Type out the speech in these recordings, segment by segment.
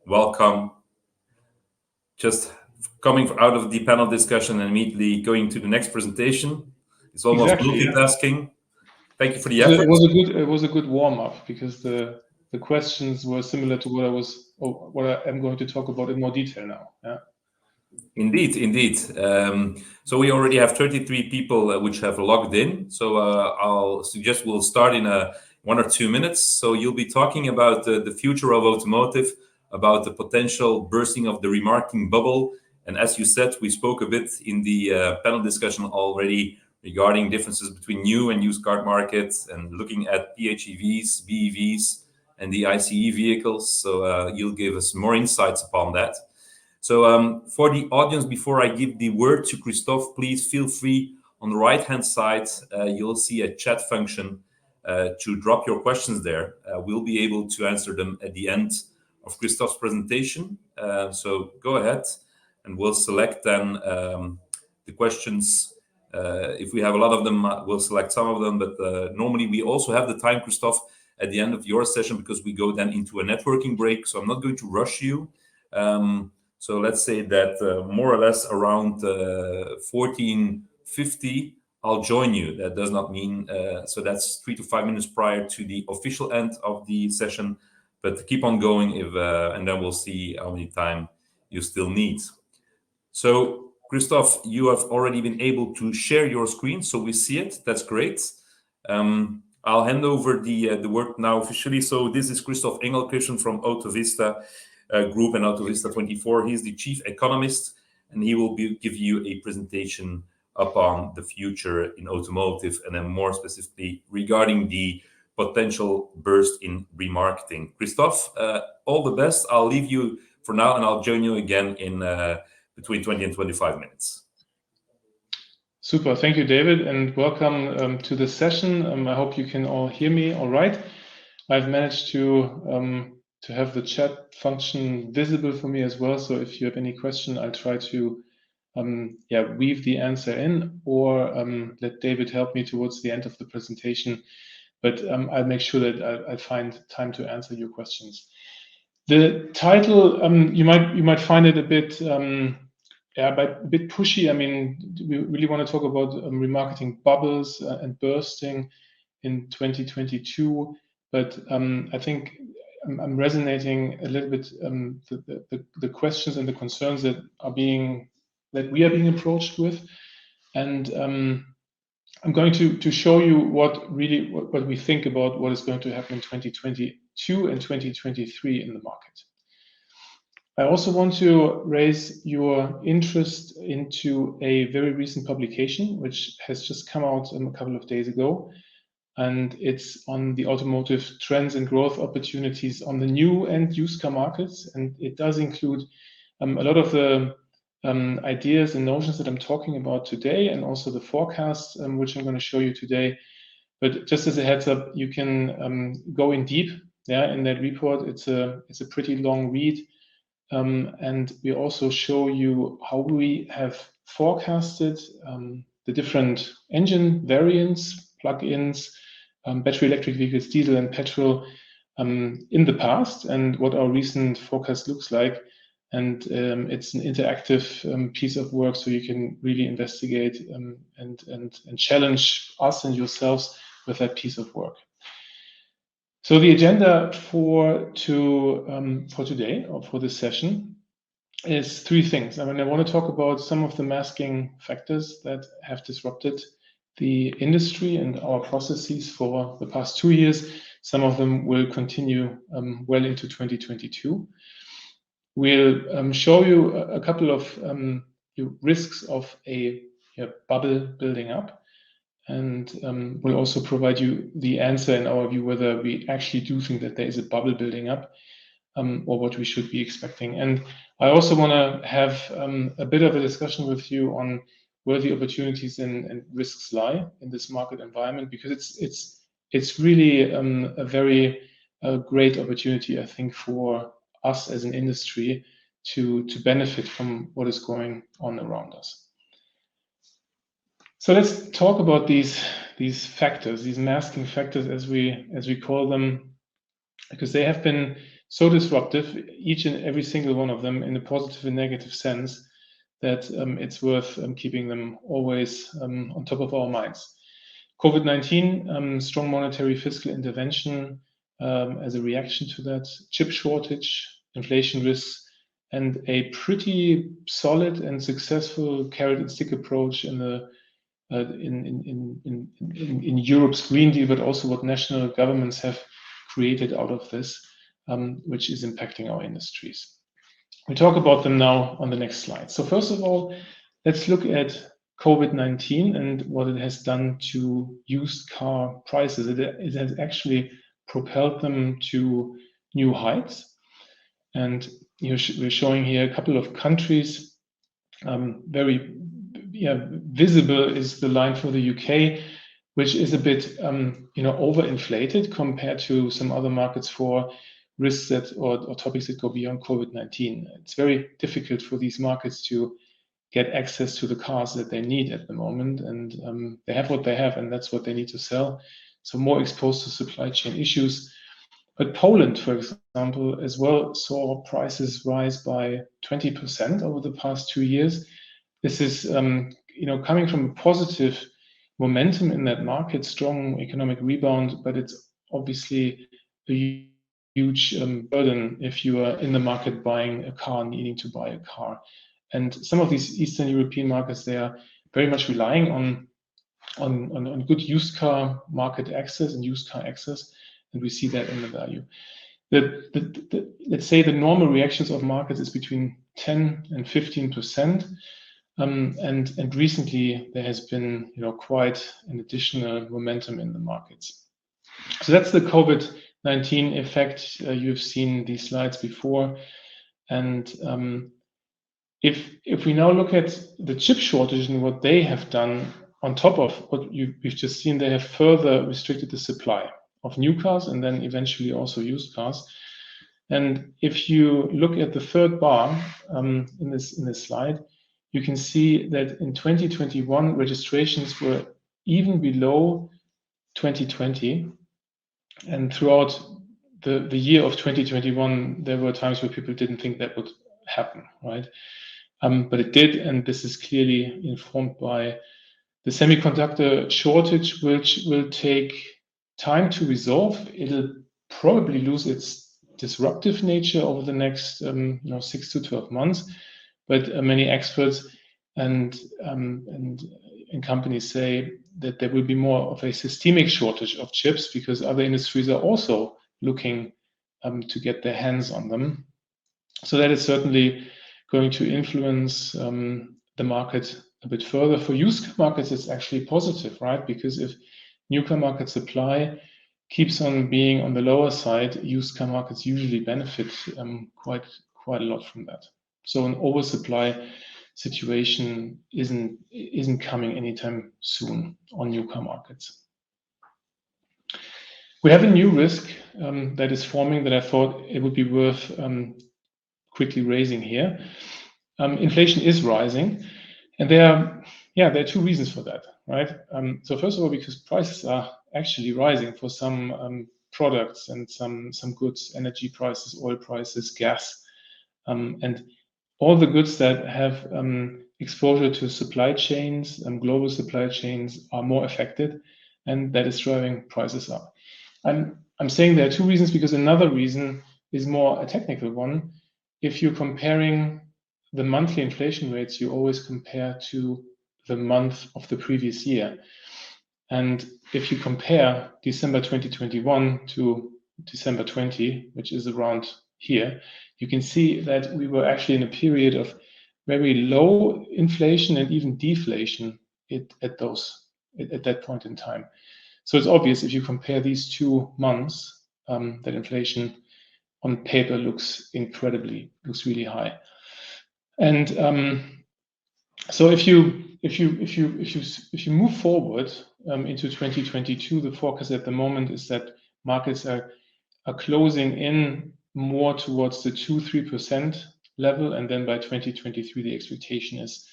welcome. Just coming out of the panel discussion and immediately going to the next presentation. It's almost multitasking. Thank you for the effort. It was a good warm up because the questions were similar to what I am going to talk about in more detail now. Yeah. Indeed. So we already have 33 people which have logged in. So I'll suggest we'll start in 1 or 2 minutes. So you'll be talking about the future of automotive, about the potential bursting of the remarketing bubble. And as you said, we spoke a bit in the panel discussion already regarding differences between new and used car markets and looking at PHEVs, BEVs, and the ICE vehicles. So you'll give us more insights upon that. So for the audience, before I give the word to Christof, please feel free. On the right-hand side, you'll see a chat function to drop your questions there. We'll be able to answer them at the end of Christof's presentation. So go ahead, and we'll select then the questions. If we have a lot of them, we'll select some of them. But normally we also have the time, Christof, at the end of your session, because we go then into a networking break. So I'm not going to rush you. So let's say that more or less around 14:50, I'll join you. That does not mean, so that's 3 to 5 minutes prior to the official end of the session, but keep on going and then we'll see how many time you still need. So Christof, you have already been able to share your screen, so we see it. That's great. I'll hand over the word now officially. So this is Christof Engelskirchen from Autovista Group and Automovista24. He's the chief economist, and he will give you a presentation upon the future in automotive, and then more specifically regarding the potential burst in remarketing. Christof, all the best. I'll leave you for now, and I'll join you again in between 20 and 25 minutes. Super. Thank you, David, and welcome to the session. I hope you can all hear me all right. I've managed to have the chat function visible for me as well. So if you have any question, I'll try to weave the answer in, or let David help me towards the end of the presentation. But I'll make sure that I find time to answer your questions. The title, you might find it a bit pushy. I mean, we really want to talk about remarketing bubbles and bursting in 2022. But I think I'm resonating a little bit the questions and the concerns that we are being approached with, and I'm going to show you what we think about what is going to happen in 2022 and 2023 in the market. I also want to raise your interest into a very recent publication which has just come out a couple of days ago. And it's on the automotive trends and growth opportunities on the new and used car markets. And it does include a lot of the ideas and notions that I'm talking about today, and also the forecasts, which I'm going to show you today. But just as a heads up, you can go in deep in that report. It's a pretty long read. And we also show you how we have forecasted the different engine variants, plug-ins, battery electric vehicles, diesel and petrol in the past, and what our recent forecast looks like. And it's an interactive piece of work, so you can really investigate and challenge us and yourselves with that piece of work. So the agenda for today, or for this session, is 3 things. I mean, I want to talk about some of the masking factors that have disrupted the industry and our processes for the past 2 years. Some of them will continue well into 2022. We'll show you a couple of risks of a bubble building up, and we'll also provide you the answer in our view whether we actually do think that there is a bubble building up, or what we should be expecting. And I also want to have a bit of a discussion with you on where the opportunities and risks lie in this market environment, because it's really a very great opportunity, I think, for us as an industry to benefit from what is going on around us. So let's talk about these factors, these masking factors, as we call them, because they have been so disruptive, each and every single one of them, in a positive and negative sense, that it's worth keeping them always on top of our minds. COVID-19, strong monetary fiscal intervention as a reaction to that, chip shortage, inflation risks, and a pretty solid and successful carrot and stick approach in the in Europe's Green Deal, but also what national governments have created out of this, which is impacting our industries. We talk about them now on the next slide. So first of all, let's look at COVID-19 and what it has done to used car prices. It has actually propelled them to new heights. And we're showing here a couple of countries. Very visible is the line for the UK, which is a bit overinflated compared to some other markets for risks that or topics that go beyond COVID-19. It's very difficult for these markets to get access to the cars that they need at the moment, and they have what they have, and that's what they need to sell. So more exposed to supply chain issues. But Poland, for example, as well saw prices rise by 20% over the past 2 years. This is coming from a positive momentum in that market, strong economic rebound, but it's obviously a huge burden if you are in the market buying a car, needing to buy a car. And some of these Eastern European markets, they are very much relying on good used car market access and used car access, and we see that in the value. Let's say the normal reactions of markets is between 10 and 15%, and recently there has been quite an additional momentum in the markets. So that's the COVID-19 effect. You've seen these slides before, and if we now look at the chip shortage and what they have done on top of what we've just seen, they have further restricted the supply of new cars and then eventually also used cars. And if you look at the third bar in this slide, you can see that in 2021 registrations were even below 2020, and throughout the year of 2021 there were times where people didn't think that would happen, right? But it did, and this is clearly informed by the semiconductor shortage, which will take time to resolve. It'll probably lose its disruptive nature over the next 6 to 12 months. But many experts and companies say that there will be more of a systemic shortage of chips because other industries are also looking to get their hands on them. So that is certainly going to influence the market a bit further. For used car markets, it's actually positive, right? Because if new car market supply keeps on being on the lower side, used car markets usually benefit quite a lot from that. So an oversupply situation isn't coming anytime soon on new car markets. We have a new risk that is forming that I thought it would be worth quickly raising here. Inflation is rising, and there are two reasons for that, right? So first of all, because prices are actually rising for some products and some goods, energy prices, oil prices, gas, and all the goods that have exposure to supply chains and global supply chains are more affected, and that is driving prices up. I'm saying there are two reasons because another reason is more a technical one. If you're comparing the monthly inflation rates, you always compare to the month of the previous year. And if you compare December 2021 to December 20, which is around here, you can see that we were actually in a period of very low inflation and even deflation at that point in time. So it's obvious if you compare these 2 months that inflation on paper looks really high. And so if you move forward into 2022, the forecast at the moment is that markets are closing in more towards the 2-3% level, and then by 2023 the expectation is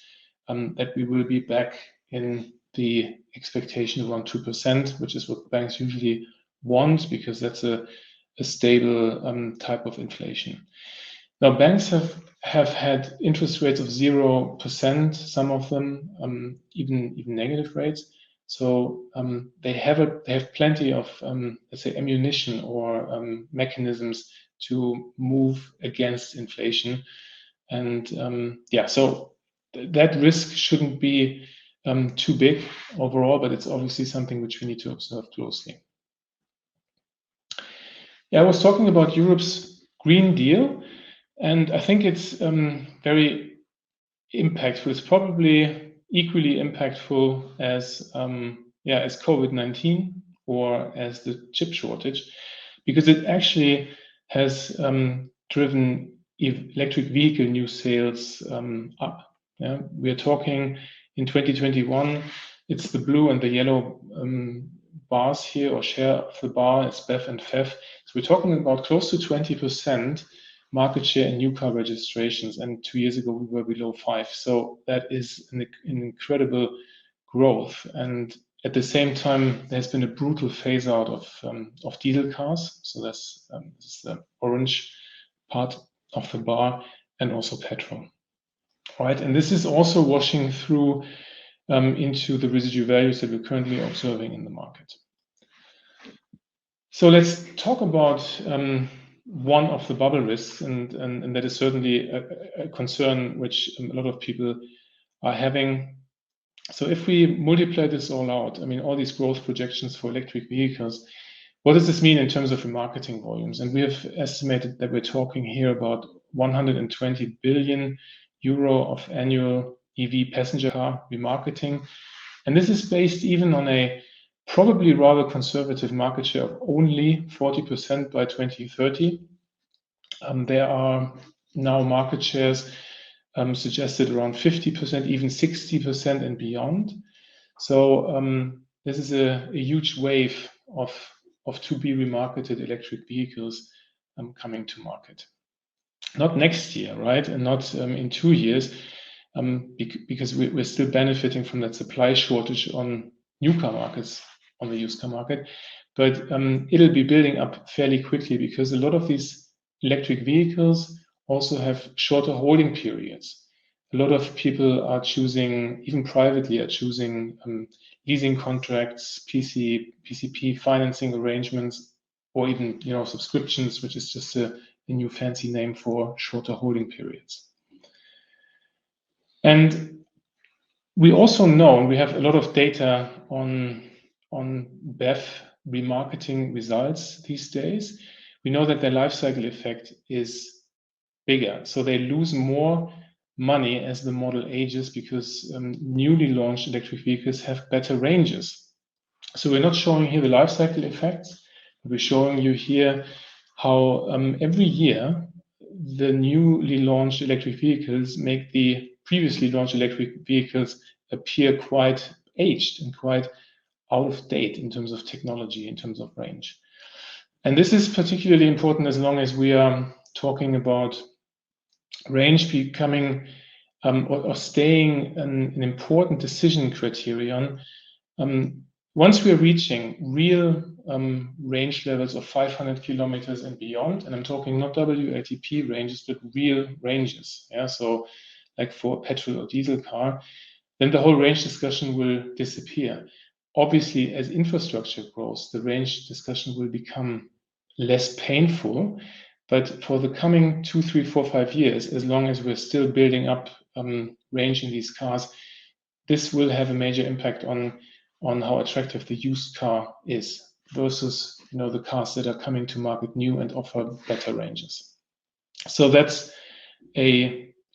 that we will be back in the expectation of around 2%, which is what banks usually want, because that's a a stable type of inflation. Now, banks have had interest rates of 0%, some of them even negative rates. So they have plenty of let's say ammunition or mechanisms to move against inflation, and so that risk shouldn't be too big overall, but it's obviously something which we need to observe closely. Yeah, I was talking about Europe's Green Deal, and I think it's very impactful. It's probably equally impactful as COVID-19 or as the chip shortage, because it actually has driven electric vehicle new sales up. Yeah? We are talking in 2021, it's the blue and the yellow bars here, or share of the bar, it's BEV and PHEV. So we're talking about close to 20% market share in new car registrations, and 2 years ago we were below 5%. So that is an incredible growth, and at the same time there's been a brutal phase out of diesel cars. So that's this is the orange part of the bar, and also petrol. Right, and this is also washing through into the residual values that we're currently observing in the market. So let's talk about one of the bubble risks, and that is certainly a concern which a lot of people are having. So if we multiply this all out, I mean, all these growth projections for electric vehicles, what does this mean in terms of remarketing volumes? And we have estimated that we're talking here about 120 billion euro of annual EV passenger car remarketing. And this is based even on a probably rather conservative market share of only 40% by 2030. There are now market shares suggested around 50%, even 60% and beyond. So this is a huge wave of to be remarketed electric vehicles coming to market. Not next year, right? And not in 2 years, because we're still benefiting from that supply shortage on new car markets, on the used car market. But it'll be building up fairly quickly, because a lot of these electric vehicles also have shorter holding periods. A lot of people are choosing, even privately, are choosing leasing contracts, PCP financing arrangements, or even subscriptions, which is just a new fancy name for shorter holding periods. And we also know, and we have a lot of data on BEV remarketing results these days. We know that their life cycle effect is bigger. So they lose more money as the model ages, because newly launched electric vehicles have better ranges. So we're not showing here the life cycle effects. We're showing you here how every year the newly launched electric vehicles make the previously launched electric vehicles appear quite aged and quite out of date in terms of technology, in terms of range. And this is particularly important as long as we are talking about range becoming or staying an important decision criterion. Once we are reaching real range levels of 500 kilometers and beyond, and I'm talking not WLTP ranges, but real ranges, yeah, so like for petrol or diesel car, then the whole range discussion will disappear. Obviously, as infrastructure grows, the range discussion will become less painful. But for the coming 2, 3, 4, 5 years, as long as we're still building up range in these cars, this will have a major impact on how attractive the used car is versus the cars that are coming to market new and offer better ranges. So that's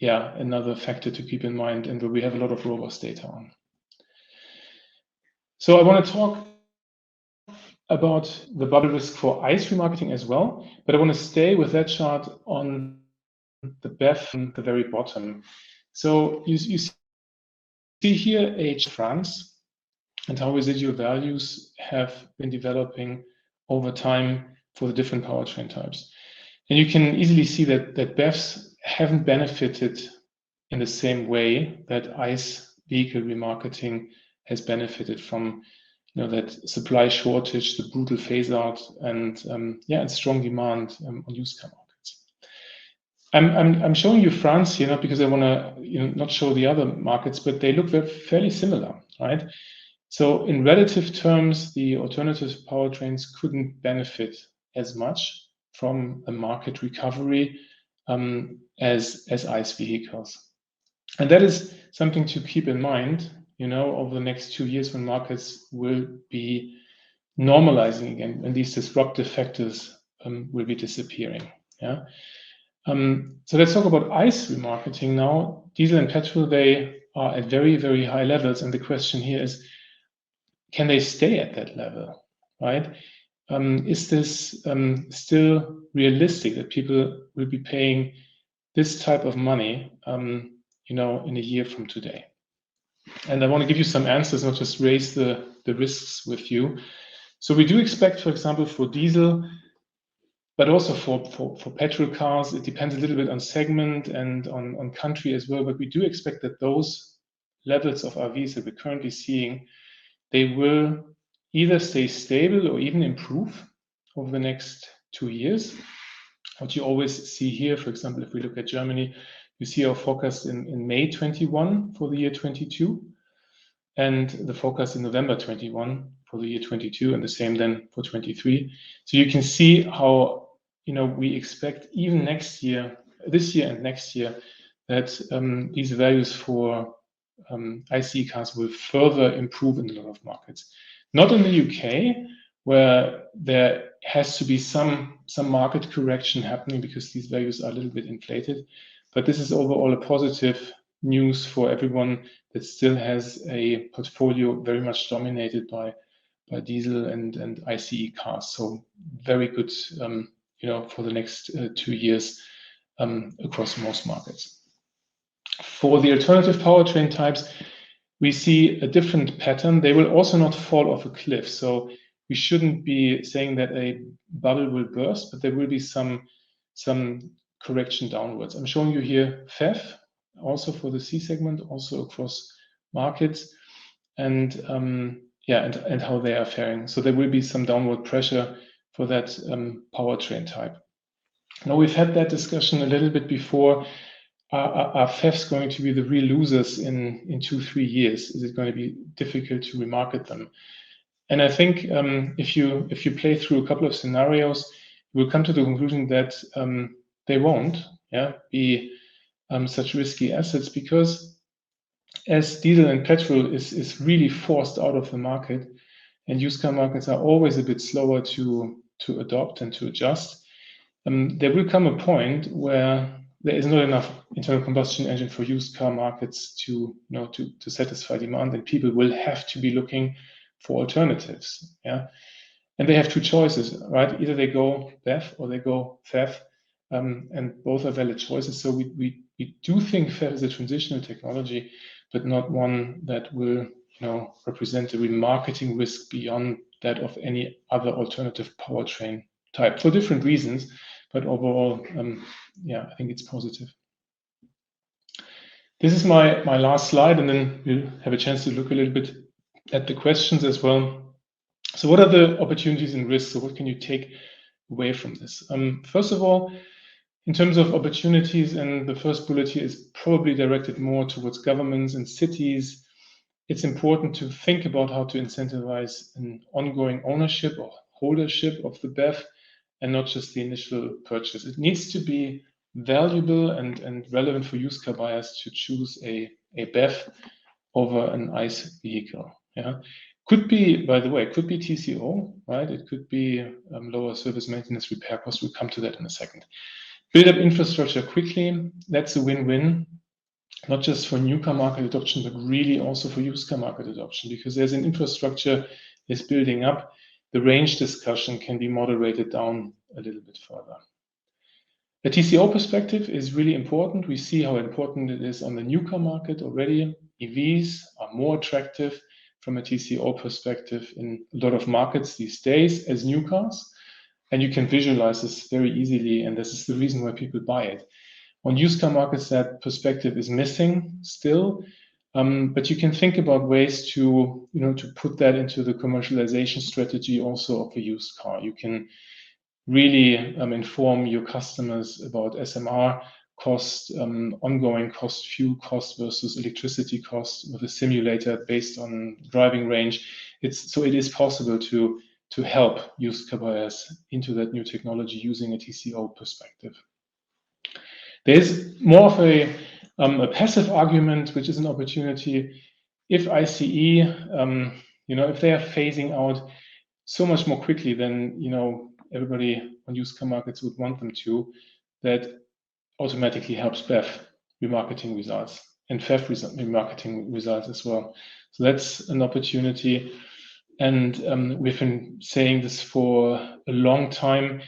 another factor to keep in mind, and where we have a lot of robust data on. So I want to talk about the bubble risk for ICE remarketing as well, but I want to stay with that chart on the BEV at the very bottom. So you see here France and how residual values have been developing over time for the different powertrain types. And you can easily see that BEVs haven't benefited in the same way that ICE vehicle remarketing has benefited from that supply shortage, the brutal phase out, and and strong demand on used car markets. I'm showing you France here not because I want to not show the other markets, but they look fairly similar, right? So in relative terms, the alternative powertrains couldn't benefit as much from a market recovery as ICE vehicles. And that is something to keep in mind, over the next 2 years when markets will be normalizing again, and these disruptive factors will be disappearing. Yeah. So let's talk about ICE remarketing now. Diesel and petrol, they are at very, very high levels. And the question here is, can they stay at that level, right? Is this still realistic that people will be paying this type of money, in a year from today? And I want to give you some answers, not just raise the risks with you. So we do expect, for example, for diesel, but also for petrol cars, it depends a little bit on segment and on country as well. But we do expect that those levels of RVs that we're currently seeing, they will either stay stable or even improve over the next 2 years. What you always see here, for example, if we look at Germany, you see our forecast in May 21 for the year 22, and the forecast in November 21 for the year 22, and the same then for 23. So you can see how we expect even this year and next year, that these values for ICE cars will further improve in a lot of markets. Not in the UK, where there has to be some market correction happening because these values are a little bit inflated. But this is overall a positive news for everyone that still has a portfolio very much dominated by diesel and ICE cars. So very good, for the next 2 years across most markets. For the alternative powertrain types, we see a different pattern. They will also not fall off a cliff. So we shouldn't be saying that a bubble will burst, but there will be some correction downwards. I'm showing you here PHEV, also for the C segment, also across markets, and how they are faring. So there will be some downward pressure for that powertrain type. Now, we've had that discussion a little bit before. Are PHEVs going to be the real losers in 2-3 years? Is it going to be difficult to remarket them? And I think if you play through a couple of scenarios, you will come to the conclusion that they won't be such risky assets, because as diesel and petrol is really forced out of the market, and used car markets are always a bit slower to adopt and to adjust, there will come a point where there is not enough internal combustion engine for used car markets to satisfy demand, and people will have to be looking for alternatives. Yeah, and they have two choices, right? Either they go BEV or they go PHEV, and both are valid choices. So we do think PHEV is a transitional technology, but not one that will represent a remarketing risk beyond that of any other alternative powertrain type, for different reasons. But overall, I think it's positive. This is my last slide, and then we'll have a chance to look a little bit at the questions as well. So what are the opportunities and risks? So what can you take away from this? First of all, in terms of opportunities, and the first bullet here is probably directed more towards governments and cities, it's important to think about how to incentivize an ongoing ownership or holdership of the BEV, and not just the initial purchase. It needs to be valuable and relevant for used car buyers to choose a BEV over an ICE vehicle. Yeah, could be, by the way, could be TCO, right? It could be lower service maintenance repair costs. We'll come to that in a second. Build up infrastructure quickly. That's a win-win, not just for new car market adoption, but really also for used car market adoption, because there's an infrastructure is building up. The range discussion can be moderated down a little bit further. The TCO perspective is really important. We see how important it is on the new car market already. EVs are more attractive from a TCO perspective in a lot of markets these days as new cars. And you can visualize this very easily, and this is the reason why people buy it. On used car markets, that perspective is missing still. But you can think about ways to, to put that into the commercialization strategy also of a used car. You can really inform your customers about SMR cost, ongoing cost, fuel cost versus electricity cost with a simulator based on driving range. So it is possible to help used car buyers into that new technology using a TCO perspective. There's more of a passive argument, which is an opportunity. If ICE, if they are phasing out so much more quickly than everybody on used car markets would want them to, that automatically helps BEV remarketing results and PHEV remarketing results as well. So that's an opportunity. And we've been saying this for a long time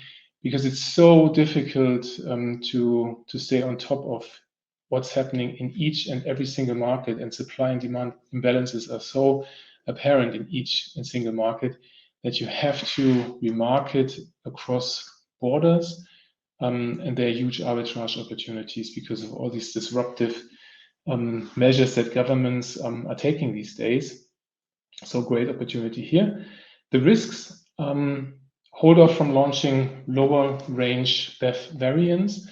because it's so difficult to stay on top of what's happening in each and every single market, and supply and demand imbalances are so apparent in each and single market that you have to remarket across borders. And there are huge arbitrage opportunities because of all these disruptive measures that governments are taking these days. So great opportunity here. The risks, hold off from launching lower range BEV variants.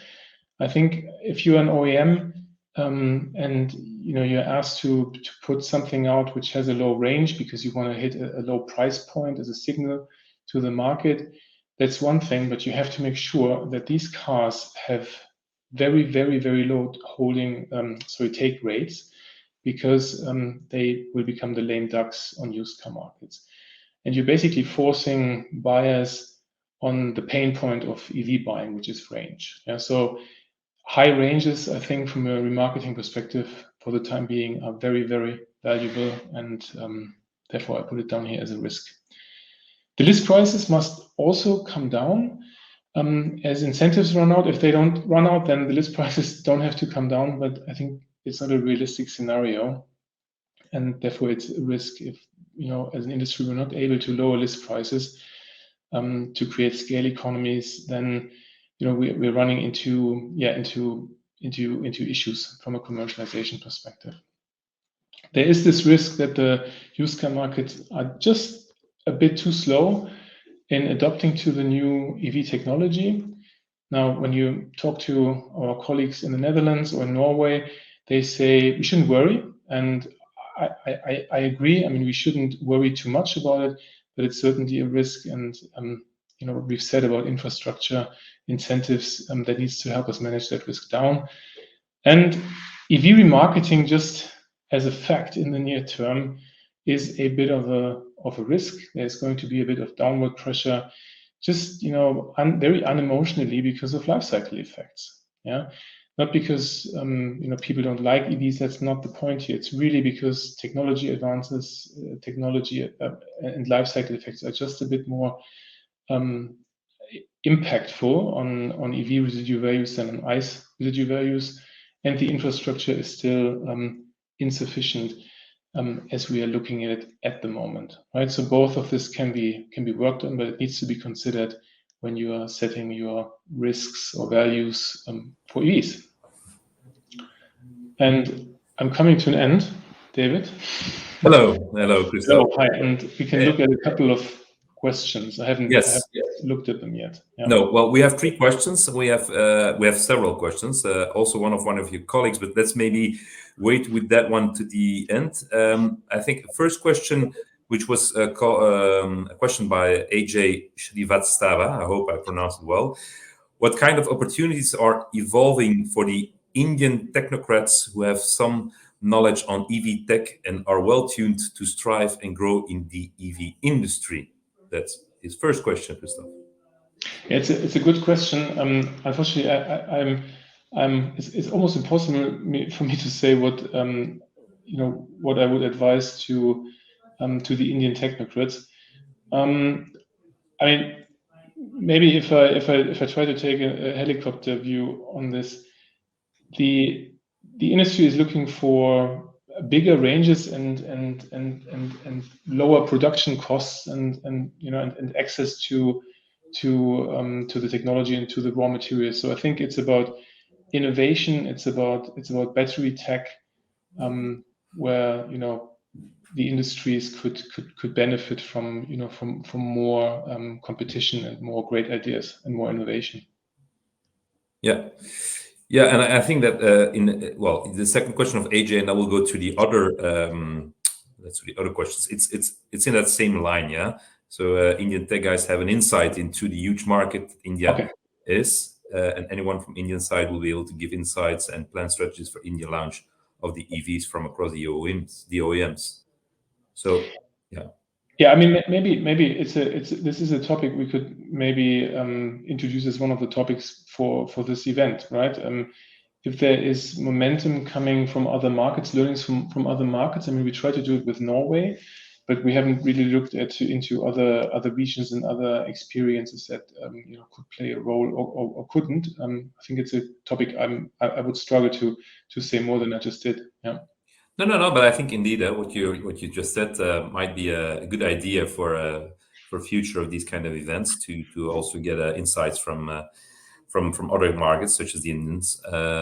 I think if you're an OEM and you're asked to put something out which has a low range because you want to hit a low price point as a signal to the market, that's one thing, but you have to make sure that these cars have very, very, very low take rates, because they will become the lame ducks on used car markets. And you're basically forcing buyers on the pain point of EV buying, which is range. Yeah, so high ranges, I think, from a remarketing perspective, for the time being, are very, very valuable, and therefore I put it down here as a risk. The list prices must also come down as incentives run out. If they don't run out, then the list prices don't have to come down, but I think it's not a realistic scenario, and therefore it's a risk if, as an industry, we're not able to lower list prices to create scale economies. Then, we're running into issues from a commercialization perspective. There is this risk that the used car markets are just a bit too slow in adopting to the new EV technology. Now, when you talk to our colleagues in the Netherlands or in Norway, they say we shouldn't worry, and I agree. I mean, we shouldn't worry too much about it, but it's certainly a risk. And what we've said about infrastructure incentives that needs to help us manage that risk down. And EV remarketing, just as a fact in the near term, is a bit of a risk. There's going to be a bit of downward pressure, just very unemotionally, because of lifecycle effects. Yeah. Not because people don't like EVs. That's not the point here. It's really because technology advances, and life cycle effects are just a bit more impactful on EV residual values than on ICE residual values, and the infrastructure is still insufficient as we are looking at it at the moment. Right. So both of this can be worked on, but it needs to be considered when you are setting your risks or values for EVs. And I'm coming to an end, David. Hello, Christof. Hello, hi, and we can look at a couple of questions. I haven't looked at them yet. Yeah. No, well, we have 3 questions. We have several questions. Also, one of your colleagues, but let's maybe wait with that one to the end. I think the first question, which was a question by AJ Shrivastava, I hope I pronounced it well. What kind of opportunities are evolving for the Indian technocrats who have some knowledge on EV tech and are well tuned to strive and grow in the EV industry? That's his first question, Christof. Yeah, it's a good question. Unfortunately, it's almost impossible for me to say what what I would advise to the Indian technocrats. I mean, maybe if I try to take a helicopter view on this, the industry is looking for bigger ranges and lower production costs and access to the technology and to the raw materials. So I think it's about innovation. It's about battery tech. where the industries could benefit from from more competition and more great ideas and more innovation. Yeah, and I think that the second question of AJ, and I will go to the other questions. It's in that same line, yeah. So Indian tech guys have an insight into the huge market India is, and anyone from Indian side will be able to give insights and plan strategies for India launch of the EVs from across the OEMs. So yeah, I mean, maybe this is a topic we could maybe introduce as one of the topics for this event, right? If there is momentum coming from other markets, learnings from other markets. I mean, we try to do it with Norway, but we haven't really looked into other regions and other experiences that could play a role or couldn't. I think it's a topic I would struggle to say more than I just did. Yeah. No. But I think indeed what you just said might be a good idea for future of these kind of events to also get insights from other markets such as the Indians.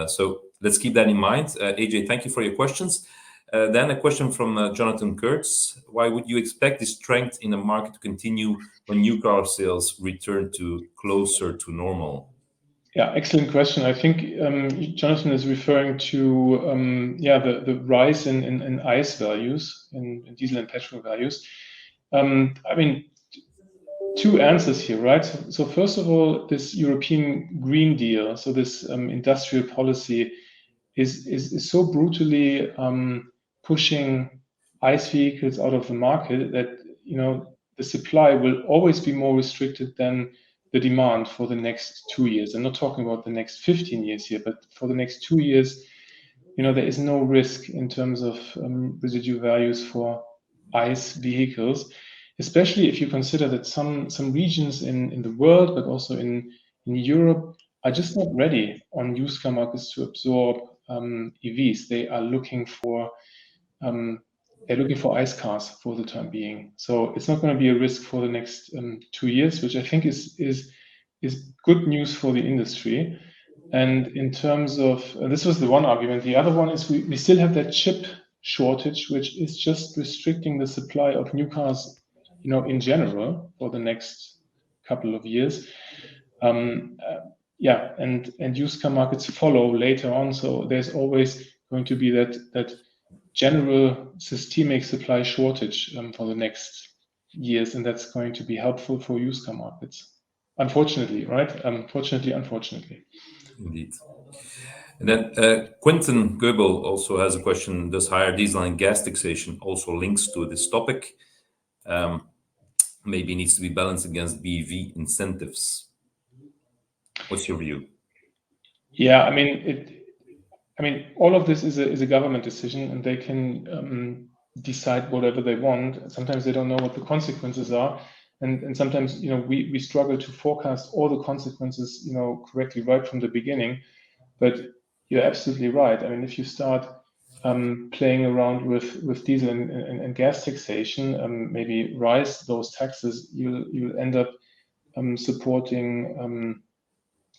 So let's keep that in mind. AJ, thank you for your questions. Then a question from Jonathan Kurtz. Why would you expect the strength in the market to continue when new car sales return to closer to normal? Yeah, excellent question. I think Jonathan is referring to the rise in ICE values, in diesel and petrol values. I mean, two answers here, right? So first of all, this European Green Deal, so this industrial policy is so brutally pushing ICE vehicles out of the market that the supply will always be more restricted than the demand for the next 2 years. I'm not talking about the next 15 years here, but for the next 2 years, there is no risk in terms of residual values for ICE vehicles, especially if you consider that some regions in the world, but also in Europe, are just not ready on used car markets to absorb EVs. They are looking for ICE cars for the time being. So it's not going to be a risk for the next 2 years, which I think is good news for the industry. And in terms of, this was the one argument. The other one is we still have that chip shortage, which is just restricting the supply of new cars, in general for the next couple of years. And used car markets follow later on. So there's always going to be that general systemic supply shortage for the next years, and that's going to be helpful for used car markets. Unfortunately, right? Unfortunately. Indeed. And then Quentin Goebel also has a question: does higher diesel and gas taxation also links to this topic? Maybe needs to be balanced against BEV incentives. What's your view? Yeah, I mean, all of this is a government decision, and they can decide whatever they want. Sometimes they don't know what the consequences are, and sometimes we struggle to forecast all the consequences correctly right from the beginning. But you're absolutely right. I mean, if you start playing around with diesel and gas taxation, maybe rise those taxes, you'll end up supporting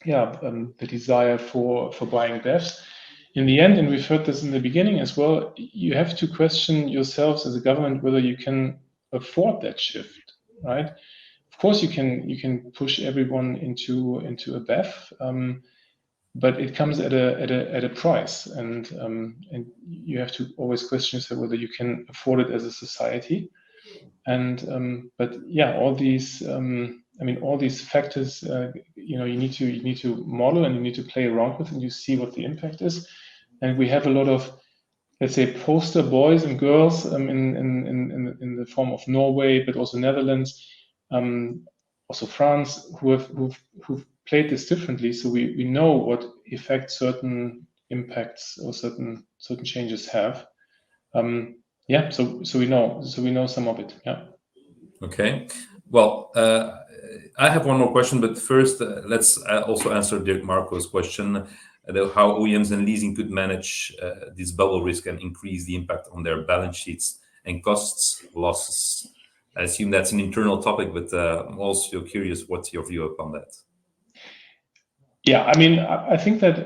the desire for buying BEVs. In the end, and we've heard this in the beginning as well, you have to question yourselves as a government whether you can afford that shift, right? Of course, you can push everyone into a BEV, but it comes at a price, and you have to always question yourself whether you can afford it as a society. And but yeah, all these all these factors you need to model, and you need to play around with, and you see what the impact is. And we have a lot of, let's say, poster boys and girls in the form of Norway, but also Netherlands, also France, who've played this differently. So we know what effect certain impacts or certain changes have. So we know some of it. Yeah. Okay. Well, I have one more question, but first let's also answer Dirk Marco's question: how OEMs and leasing could manage this bubble risk and increase the impact on their balance sheets and costs losses. I assume that's an internal topic, but I'm also curious what's your view upon that. Yeah, I mean, I think that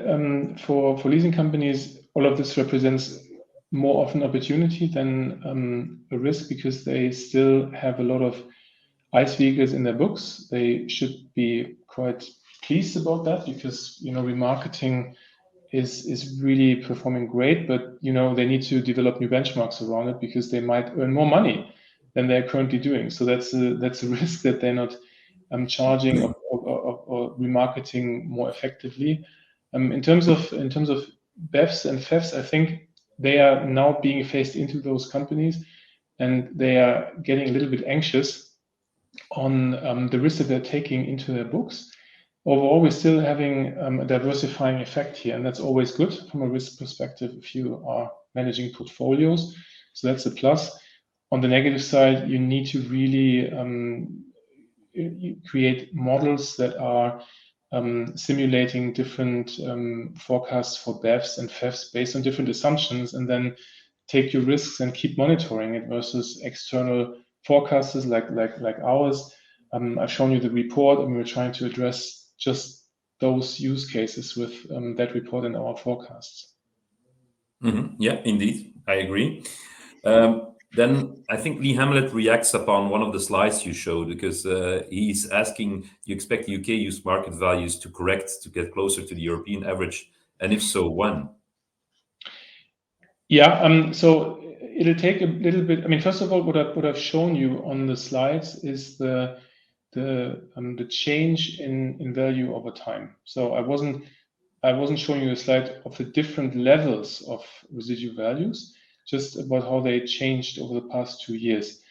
for leasing companies, all of this represents more of an opportunity than a risk, because they still have a lot of ICE vehicles in their books. They should be quite pleased about that, because remarketing is really performing great, but they need to develop new benchmarks around it, because they might earn more money than they're currently doing. So that's a risk that they're not charging or remarketing more effectively. In terms of BEVs and PHEVs, I think they are now being phased into those companies, and they are getting a little bit anxious on the risk that they're taking into their books. Overall, we're still having a diversifying effect here, and that's always good from a risk perspective if you are managing portfolios. So that's a plus. On the negative side, you need to really create models that are simulating different forecasts for BEVs and PHEVs based on different assumptions, and then take your risks and keep monitoring it versus external forecasters like ours. I've shown you the report, and we're trying to address just those use cases with that report and our forecasts. Yeah, indeed, I agree. Then I think Lee Hamlet reacts upon one of the slides you showed, because he's asking, you expect UK used market values to correct to get closer to the European average, and if so, when? Yeah, so it'll take a little bit. I mean, first of all, what I've shown you on the slides is the change in value over time. So I wasn't showing you a slide of the different levels of residual values, just about how they changed over the past 2 years.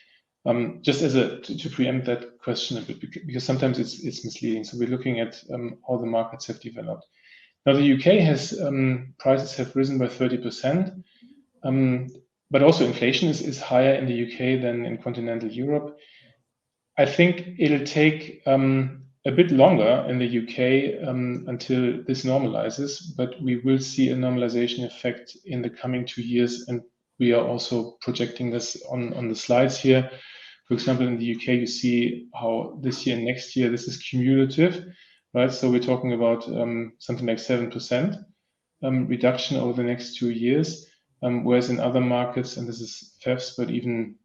Just to preempt that question a bit, because sometimes it's misleading. So we're looking at how the markets have developed. Now the UK has prices have risen by 30%, but also inflation is higher in the UK than in continental Europe. I think it'll take a bit longer in the UK until this normalizes, but we will see a normalization effect in the coming 2 years, and we are also projecting this on the slides here. For example, in the UK, you see how this year and next year, this is cumulative, right? So we're talking about something like 7% reduction over the next 2 years, whereas in other markets, and this is PHEVs, but even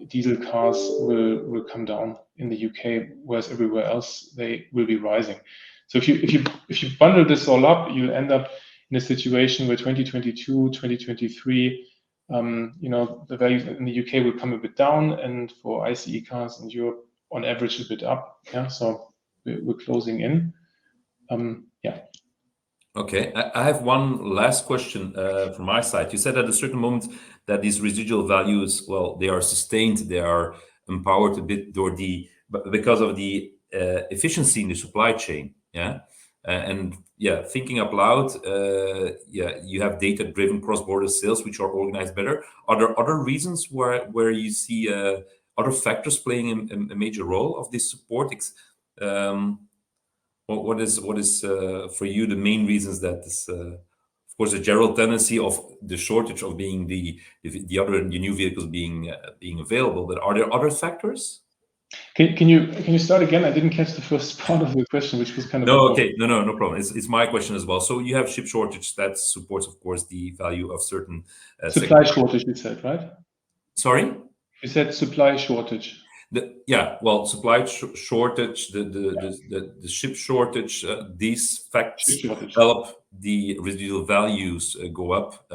diesel cars will come down in the UK, whereas everywhere else they will be rising. So if you bundle this all up, you'll end up in a situation where 2022, 2023, the values in the UK will come a bit down, and for ICE cars in Europe, on average, a bit up. Yeah, so we're closing in. Yeah. Okay, I have one last question from my side. You said at a certain moment that these residual values, well, they are sustained, they are empowered a bit because of the efficiency in the supply chain. Yeah, and yeah, thinking up loud, you have data-driven cross-border sales which are organized better. Are there other reasons where you see other factors playing a major role of this support? What is for you the main reasons that this, of course, a general tendency of the shortage of being the new vehicles being available, but are there other factors? Can you start again? I didn't catch the first part of the question, which was kind of no. Okay, no problem. It's my question as well. So you have chip shortage that supports, of course, the value of certain supply shortage. You said, right? Sorry, you said supply shortage. Supply shortage, the chip shortage, these facts help the residual values go up.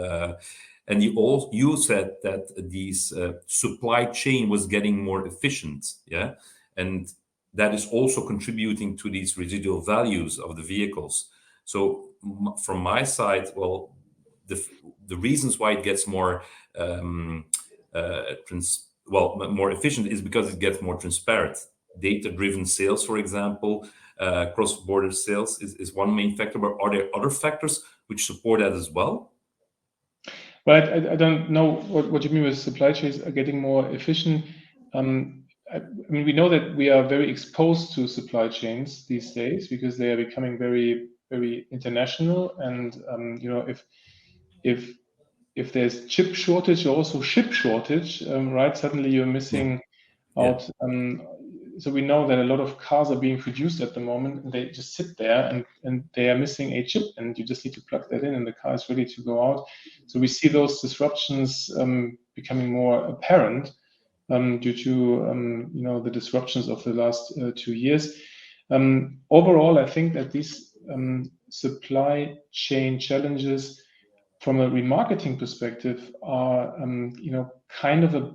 And you said that these supply chain was getting more efficient, yeah, and that is also contributing to these residual values of the vehicles. So from my side, well, the reasons why it gets more more efficient is because it gets more transparent. Data-driven sales, for example, cross-border sales is one main factor, but are there other factors which support that as well? Well, I don't know what you mean with supply chains are getting more efficient. I mean, we know that we are very exposed to supply chains these days because they are becoming very, very international. And if there's chip shortage, also ship shortage, right? Suddenly you're missing out so we know that a lot of cars are being produced at the moment, and they just sit there, and they are missing a chip, and you just need to plug that in, and the car is ready to go out. So we see those disruptions becoming more apparent due to the disruptions of the last 2 years. Overall, I think that these supply chain challenges, from a remarketing perspective, are kind of a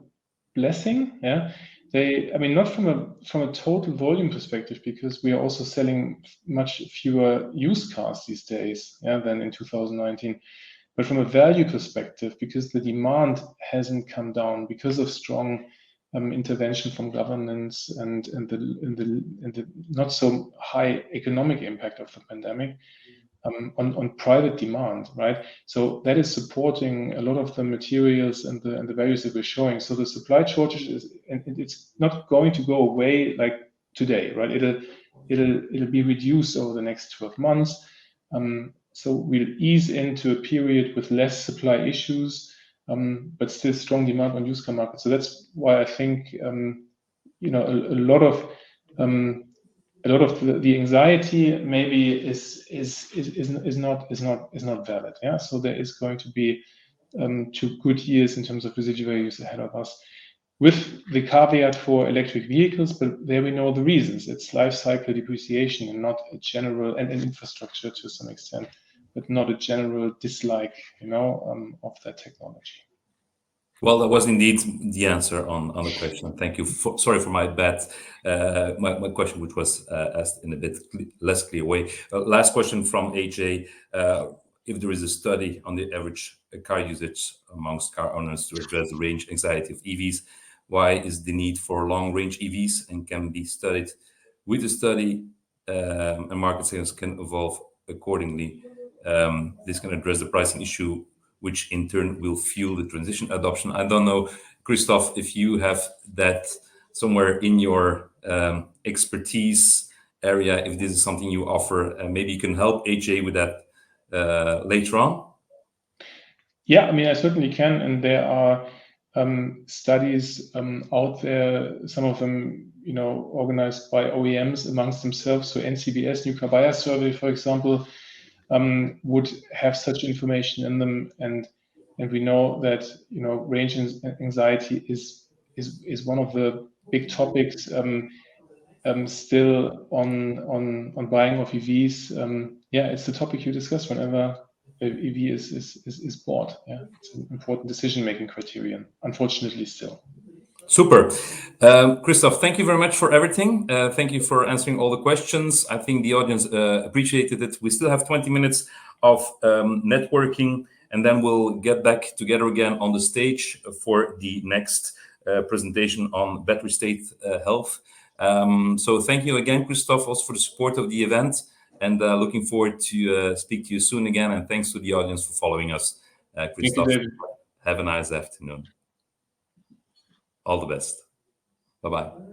blessing. Yeah, not from a total volume perspective, because we are also selling much fewer used cars these days, than in 2019. But from a value perspective, because the demand hasn't come down because of strong intervention from governments and the not so high economic impact of the pandemic on private demand, right? So that is supporting a lot of the materials and the values that we're showing. So the supply shortage it's not going to go away like today, right? It'll be reduced over the next 12 months. So we'll ease into a period with less supply issues, but still strong demand on used car market. So that's why I think a lot of the anxiety maybe is not valid. Yeah, so there is going to be 2 good years in terms of residual values ahead of us, with the caveat for electric vehicles. But there we know the reasons. It's life cycle depreciation, and not a general, and infrastructure to some extent, but not a general dislike, of that technology. Well, that was indeed the answer on the question. Thank you. Sorry for my bad, my question, which was asked in a bit less clear way. Last question from AJ. If there is a study on the average car usage amongst car owners to address the range anxiety of EVs, why is the need for long-range EVs, and can be studied with the study, and market sales can evolve accordingly. This can address the pricing issue, which in turn will fuel the transition adoption. I don't know, Christof, if you have that somewhere in your expertise area, if this is something you offer, maybe you can help AJ with that later on. Yeah, I certainly can, and there are studies out there, some of them organized by OEMs amongst themselves. So NCBS, New Car Buyer Survey, for example, would have such information in them, and we know that range anxiety is one of the big topics still on buying of EVs. It's the topic you discuss whenever EV is bought. Yeah, it's an important decision-making criterion, unfortunately, still. Super. Christof, thank you very much for everything. Thank you for answering all the questions. I think the audience appreciated it. We still have 20 minutes of networking, and then we'll get back together again on the stage for the next presentation on battery state health. So thank you again, Christof, also for the support of the event, and looking forward to speak to you soon again. And thanks to the audience for following us. Christof, have a nice afternoon. All the best. Bye-bye.